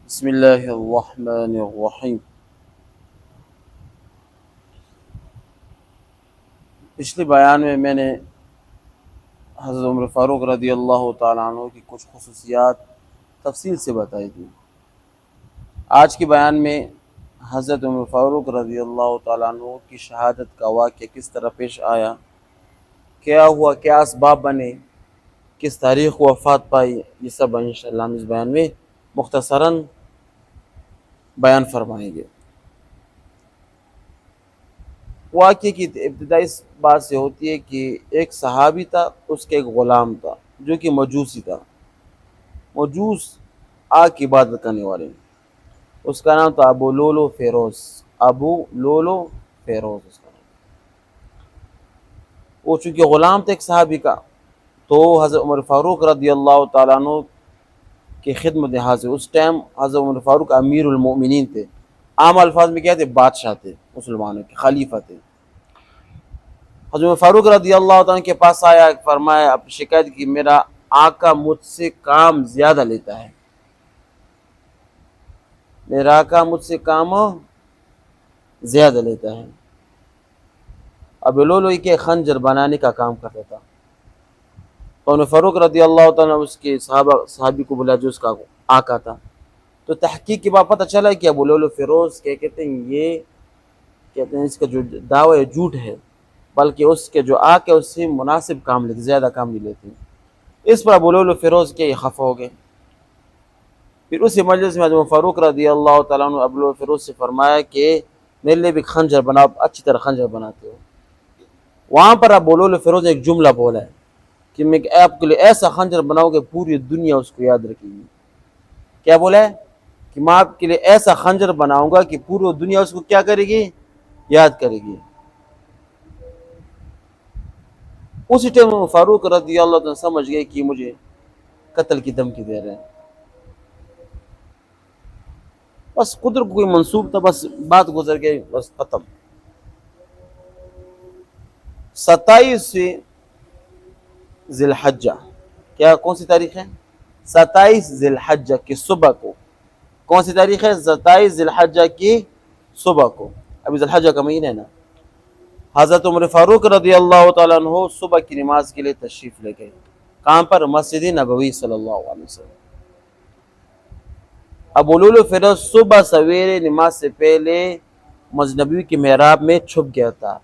بسم اللہ الرحمن الرحیم۔ پچھلے بیان میں نے حضرت عمر فاروق رضی اللہ تعالیٰ عنہ کی کچھ خصوصیات تفصیل سے بتائی تھی۔ آج کے بیان میں حضرت عمر فاروق رضی اللہ تعالیٰ عنہ کی شہادت کا واقعہ کس طرح پیش آیا، کیا ہوا، کیا اسباب بنے، کس تاریخ کو وفات پائی، یہ سب انشاءاللہ ہم اس بیان میں مختصراً بیان فرمائیں گے۔ واقعے کی ابتدائی اس بات سے ہوتی ہے کہ ایک صحابی تھا، اس کے ایک غلام تھا جو کہ مجوسی تھا، مجوس آگ کی عبادت کرنے والے۔ اس کا نام تھا ابو لولو فیروز، ابو لولو فیروز اس کا نام۔ وہ چونکہ غلام تھا ایک صحابی کا، تو حضرت عمر فاروق رضی اللہ تعالیٰ عنہ کی خدمت حاضر۔ اس ٹائم حضرت عمر فاروق امیر المؤمنین تھے، عام الفاظ میں کیا تھے، بادشاہ تھے، مسلمانوں کے خلیفہ تھے۔ حضرت فاروق رضی اللہ عنہ کے پاس آیا، فرمایا، اپنی شکایت کی، میرا آقا مجھ سے کام زیادہ لیتا ہے، میرا آقا مجھ سے کام زیادہ لیتا ہے۔ اب لولوئی کے خنجر بنانے کا کام کرتا تھا۔ تو عمر فاروق رضی اللہ تعالیٰ اس کے صحابی کو بلا جو اس کا آقا تھا، تو تحقیق کے بعد پتہ چلا کہ ابو لولو فیروز کہتے ہیں اس کا جو دعوی ہے جھوٹ ہے، بلکہ اس کے جو آقا ہے اس سے مناسب کام لیتے، زیادہ کام نہیں لیتے۔ اس پر ابو لولو فیروز کے خفا ہو گئے۔ پھر اسی مجلس میں حضرت فاروق رضی اللہ تعالیٰ عنہ ابو لولو فیروز سے فرمایا کہ میرے لیے بھی خنجر بناؤ، اچھی طرح خنجر بناتے ہو۔ وہاں پر ابو لولو فیروز نے ایک جملہ بولا ہے کہ میں آپ کے لیے ایسا خنجر بناؤں کہ پوری دنیا اس کو یاد رکھے گی۔ کیا بولا ہے؟ کہ میں آپ کے لیے ایسا خنجر بناؤں گا کہ پوری دنیا اس کو کیا کرے گی، یاد کرے گی۔ اسی ٹائم فاروق رضی اللہ عنہ سمجھ گئے کہ مجھے قتل کی دھمکی دے رہے ہیں۔ بس قدرت کو کوئی منصوب تھا، بس بات گزر گئی، بس ختم۔ 27 ذی الحجہ، کیا کون سی تاریخ ہے؟ 27 ذی الحجہ کی صبح کو۔ کون سی تاریخ ہے؟ 27 ذی الحجہ کی صبح کو۔ ابھی ذی الحجہ کا مہینہ ہے نا۔ حضرت عمر فاروق رضی اللہ تعالیٰ عنہ صبح کی نماز کے لیے تشریف لے گئے۔ کہاں پر؟ مسجد نبوی صلی اللہ علیہ وسلم۔ ابو لولو فیروز صبح سویرے نماز سے پہلے مسجد نبوی کے محراب میں چھپ گیا تھا،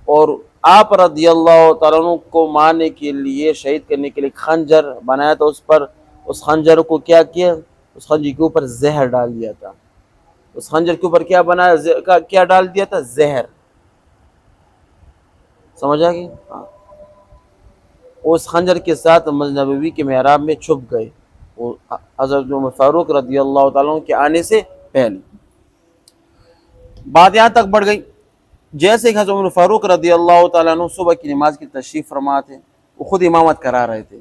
اور آپ رضی اللہ تعالیٰ عنہ کو مارنے کے لیے، شہید کرنے کے لیے خنجر بنایا تھا۔ اس پر اس خنجر کو کیا کیا؟ اس خنجر کے اوپر زہر ڈال دیا تھا۔ اس خنجر کے اوپر کیا بنایا، کیا ڈال دیا تھا؟ زہر۔ سمجھ آ گئی؟ ہاں۔ اس خنجر کے ساتھ مسجد نبوی کے محراب میں چھپ گئے، وہ حضرت عمر فاروق رضی اللہ تعالیٰ عنہ کے آنے سے پہلے۔ بات یہاں تک بڑھ گئی، جیسے کہ حضرت عمر فاروق رضی اللہ تعالیٰ عنہ صبح کی نماز کی تشریف فرما تھے، وہ خود امامت کرا رہے تھے،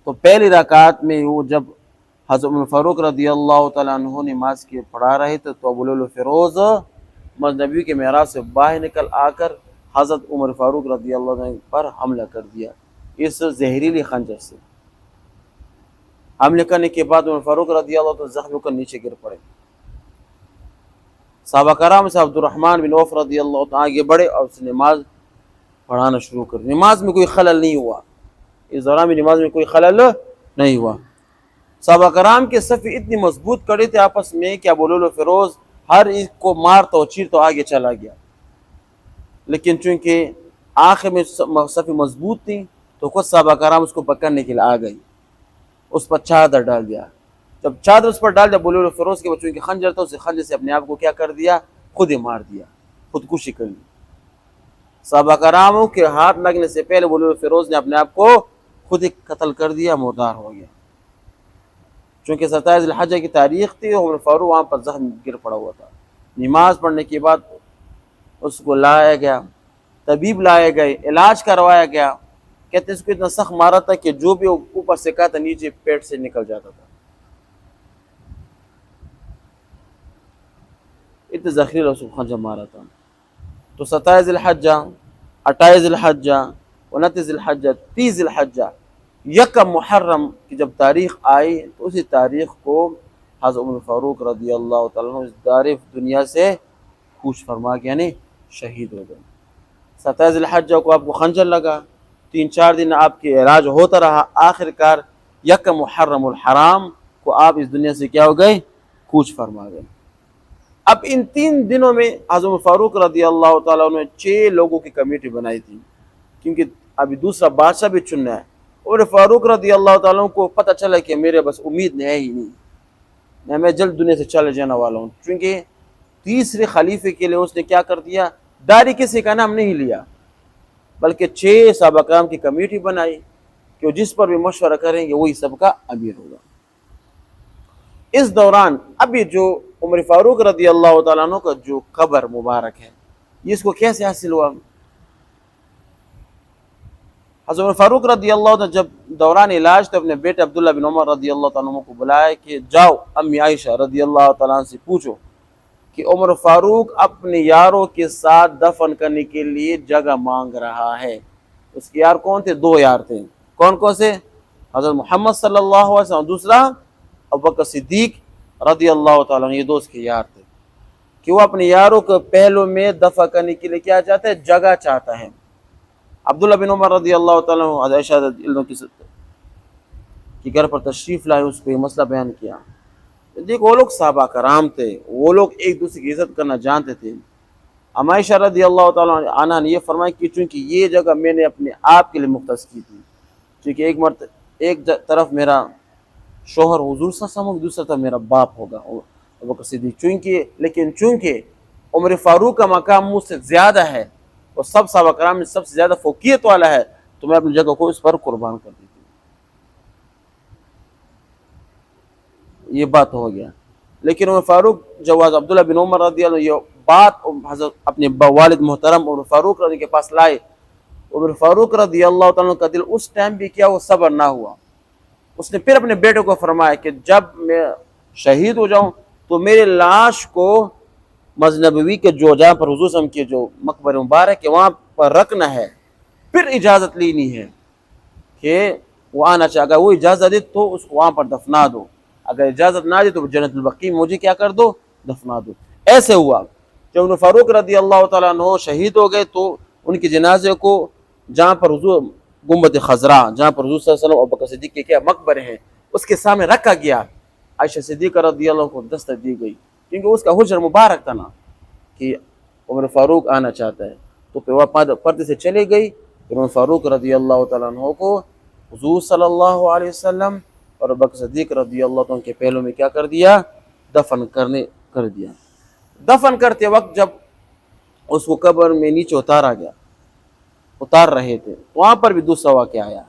تو پہلی رکعت میں وہ جب حضرت عمر فاروق رضی اللہ تعالیٰ عنہ نماز کے پڑھا رہے تھے، تو ابو لولو فیروز مسجد نبوی کے محراب سے باہر نکل آ کر حضرت عمر فاروق رضی اللہ عنہ پر حملہ کر دیا اس زہریلی خنجر سے۔ حملے کرنے کے بعد عمر فاروق رضی اللہ عنہ زخمی ہو کر نیچے گر پڑے۔ صحابہ کرام سے عبد الرحمن بن عوف رضی اللہ عنہ آگے بڑھے اور اس نے نماز پڑھانا شروع کر دی۔ نماز میں کوئی خلل نہیں ہوا، اس دوران میں نماز میں کوئی خلل نہیں ہوا۔ صحابہ کرام کے صف اتنی مضبوط کڑے تھے آپس میں کہ ابو لولو فیروز ہر ایک کو مارتا و چیرتا آگے چلا گیا، لیکن چونکہ آخر میں صف مضبوط تھی تو خود صحابہ کرام اس کو پکڑنے کے لیے آ گئی، اس پر چادر ڈال دیا۔ جب چادر اس پر ڈال دیا، ابو لولو فیروز کے بچوں کی خنجر تھا، اسے خنجر سے اپنے آپ کو کیا کر دیا، خود ہی مار دیا، خودکشی کر لی۔ صحابہ کراموں کے ہاتھ لگنے سے پہلے ابو لولو فیروز نے اپنے آپ کو خود ہی قتل کر دیا، مردار ہو گیا۔ چونکہ 27 ذی الحجہ کی تاریخ تھی، عمر فاروق وہاں پر زخم گر پڑا ہوا تھا۔ نماز پڑھنے کے بعد اس کو لایا گیا، طبیب لائے گئے، علاج کروایا گیا۔ کہتے ہیں اس کو اتنا سخت مارا تھا کہ جو بھی اوپر سے کہا تھا نیچے پیٹ سے نکل جاتا تھا، اتنے زخیل اس کو خنجر مارا تھا۔ تو 27 ذی الحجہ، 28 ذی الحجہ، 29 ذی الحجہ، 30 ذی الحجہ، یکم محرم کی جب تاریخ آئی تو اسی تاریخ کو حضرت عمر فاروق رضی اللہ تعالیٰ عنہ اس دار دنیا سے کوچ فرما کے یعنی شہید ہو گئے۔ 27 ذی الحجہ کو آپ کو خنجر لگا، 3-4 دن آپ کے علاج ہوتا رہا، آخر کار 1 محرم الحرام کو آپ اس دنیا سے کیا ہو گئے؟ کوچ فرما گئے۔ اب ان 3 دنوں میں حضرت فاروق رضی اللہ تعالیٰ عنہ نے 6 لوگوں کی کمیٹی بنائی تھی، کیونکہ ابھی دوسرا بادشاہ بھی چننا ہے۔ اور فاروق رضی اللہ تعالیٰ عنہ کو پتہ چلا کہ میرے بس امید ہے ہی نہیں، میں جلد دنیا سے چلے جانے والا ہوں، کیونکہ تیسرے خلیفے کے لیے اس نے کیا کر دیا؟ داری کسی کا نام نہیں لیا، بلکہ 6 صحابہ کرام کی کمیٹی بنائی کہ جس پر بھی مشورہ کریں گے وہی سب کا امیر ہوگا۔ اس دوران ابھی جو عمر فاروق رضی اللہ تعالیٰ عنہ کا جو قبر مبارک ہے، یہ اس کو کیسے حاصل ہوا؟ حضرت عمر فاروق رضی اللہ عنہ جب دوران علاج تھے، اپنے بیٹے عبداللہ بن عمر رضی اللہ تعالیٰ عنہ کو بلایا کہ جاؤ امی عائشہ رضی اللہ تعالیٰ عنہ سے پوچھو کہ عمر فاروق اپنے یاروں کے ساتھ دفن کرنے کے لیے جگہ مانگ رہا ہے۔ اس کے یار کون تھے؟ 2 یار تھے۔ کون کون سے؟ حضرت محمد صلی اللہ علیہ وسلم، دوسرا ابوبکر صدیق رضی اللہ تعالیٰ عنہ، یہ 2 اس کے یار تھے کہ وہ اپنے یاروں کو پہلو میں دفن کرنے کے لیے کیا چاہتا ہے؟ جگہ چاہتا ہے۔ عبداللہ بن عمر رضی اللہ تعالیٰ عنہ حضرت عائشہ رضی اللہ عنہ کے گھر پر تشریف لائے، اس کو یہ مسئلہ بیان کیا۔ دیکھو وہ لوگ صحابہ کرام تھے، وہ لوگ ایک دوسرے کی عزت کرنا جانتے تھے۔ عائشہ رضی اللہ تعالیٰ عنہ نے یہ فرمایا کہ چونکہ یہ جگہ میں نے اپنے آپ کے لیے مختص کی تھی، چونکہ ایک طرف میرا شوہر حضور صلی اللہ علیہ وسلم، دوسرا طرف میرا باپ ہوگا ابوبکر صدیق، لیکن چونکہ عمر فاروق کا مقام مجھ سے زیادہ ہے اور سب صحابہ کرام میں سب سے زیادہ فوقیت والا ہے، تو میں اپنی جگہ کو اس پر قربان کر دیتی ہوں۔ یہ بات ہو گیا۔ لیکن عمر فاروق جواز عبداللہ بن عمر رضی اللہ عنہ یہ بات حضرت اپنے والد محترم عمر فاروق رضی کے پاس لائے۔ عمر فاروق رضی اللہ تعالیٰ عنہ کا دل اس ٹائم بھی کیا وہ صبر نہ ہوا۔ اس نے پھر اپنے بیٹے کو فرمایا کہ جب میں شہید ہو جاؤں تو میرے لاش کو مسجد نبوی کے جو جہاں پر حضور صلی اللہ علیہ وسلم کے جو مقبر مبارک ہے وہاں پر رکھنا ہے، پھر اجازت لینی ہے کہ وہ آنا چاہے، اگر وہ اجازت دے تو اس کو وہاں پر دفنا دو، اگر اجازت نہ دے تو جنت البقیع مجھے کیا کر دو؟ دفنا دو۔ ایسے ہوا۔ جب عمر فاروق رضی اللہ تعالیٰ عنہ شہید ہو گئے تو ان کے جنازے کو جہاں پر حضور گنبد خضرا، جہاں پر حضور صلی اللہ علیہ وسلم اور ابوبکر صدیق کے کیا مقبرے ہیں، اس کے سامنے رکھا گیا۔ عائشہ صدیقہ رضی اللہ عنہ کو دستک دی گئی، کیونکہ اس کا حجر مبارک تھا نا کہ عمر فاروق آنا چاہتا ہے، تو پھر وہ پردے سے چلے گئی۔ عمر فاروق رضی اللہ تعالیٰ عنہ کو حضور صلی اللہ علیہ وسلم اور ابوبکر صدیق رضی اللہ عنہ کے پہلو میں کیا کر دیا؟ دفن کر دیا۔ دفن کرتے وقت جب اس کو قبر میں نیچے اتار رہے تھے، وہاں پر بھی دوسرا واقعہ آیا۔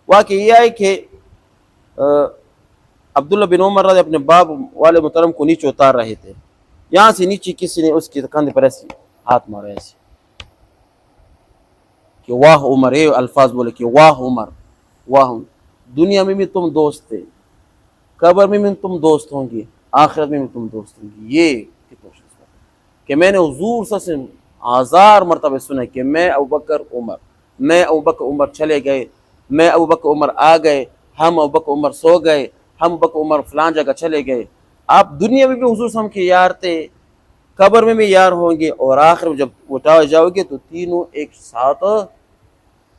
واقعہ یہ ہے کہ عبداللہ بن عمر رضی اپنے باپ والد محترم کو نیچے اتار رہے تھے، یہاں سے نیچے کسی نے اس کے کندھے پر ایسے ہاتھ مارا، ایسے کہ واہ عمر، اے الفاظ بولے کہ واہ عمر، واہ دنیا میں بھی تم دوست تھے، قبر میں بھی تم دوست ہوں گے، آخرت میں بھی تم دوست ہوں گے۔ یہ کتنا کہ میں نے حضور صلی اللہ علیہ وسلم 1000 مرتبہ سنا کہ میں ابوبکر عمر چلے گئے، میں ابوبکر عمر آ گئے، ہم ابوبکر عمر سو گئے، ہم ابوبکر عمر فلان جگہ چلے گئے۔ آپ دنیا میں بھی حضور صلی اللہ علیہ وسلم کے یار تھے، قبر میں بھی یار ہوں گے، اور آخر میں جب اٹھائے جاؤ گے تو تینوں ایک ساتھ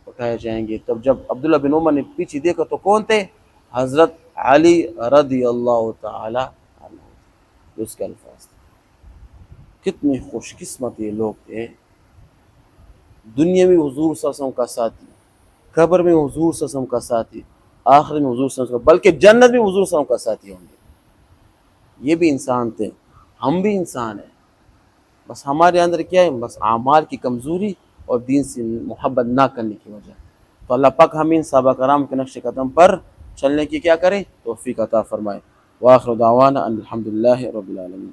اٹھائے جائیں گے۔ تب جب عبداللہ بن عمر نے پیچھے دیکھا تو کون تھے؟ حضرت علی رضی اللہ تعالی عنہ، اس کے الفاظ تھے۔ کتنے خوش قسمت یہ لوگ تھے، دنیا میں حضور صلی اللہ علیہ وسلم کا ساتھی، قبر میں حضور صلی اللہ علیہ وسلم کا ساتھی، آخر میں حضور صلی اللہ علیہ وسلم، بلکہ جنت میں حضور صلی اللہ علیہ وسلم کا ساتھی ہوں گے۔ یہ بھی انسان تھے، ہم بھی انسان ہیں، بس ہمارے اندر کیا ہے؟ بس اعمال کی کمزوری اور دین سے محبت نہ کرنے کی وجہ۔ تو اللہ پاک ہمیں صحابہ کرام کے نقش قدم پر چلنے کی کیا کرے؟ توفیق عطا فرمائے۔ وآخر دعوانا ان الحمدللہ رب العالمین۔